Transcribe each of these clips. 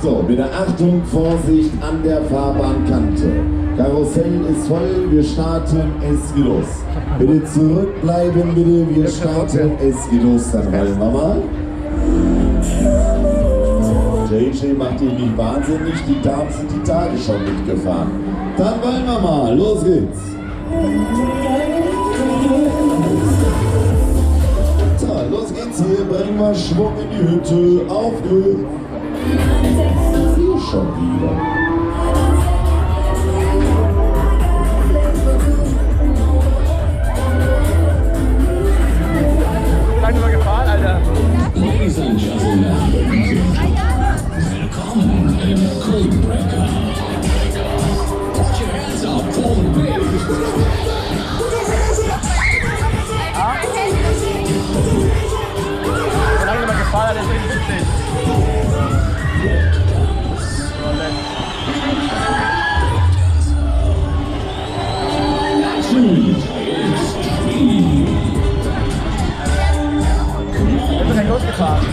So, bitte Achtung, Vorsicht an der Fahrbahnkante. Karussell ist voll, wir starten, es geht los. Bitte zurückbleiben, bitte, wir starten, es geht los. Dann wollen wir mal. JJ macht ihn nicht wahnsinnig, die Damen sind die Tage schon mitgefahren. Dann wollen wir mal, los geht's. So, los geht's hier, bringen wir Schwung in die Hütte, aufgerückt. Hier schon wieder. Lange mal gefahren, Alter. Ladies and Gentlemen, willkommen im Codebreaker. Put your hands up for the baby. Lange mal gefahren, Alter, ist richtig witzig. Wir sind losgefahren.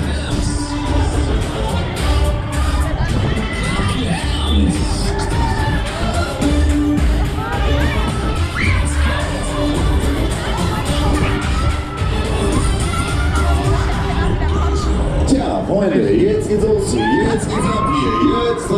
Tja, Freunde, jetzt geht's los. Jetzt geht's ab hier. Jetzt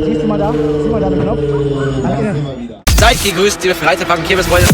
Siehst du mal da? Sieh mal da den Knopf. Seid gegrüßt, liebe Freizeitpark- und Kirmesfreunde.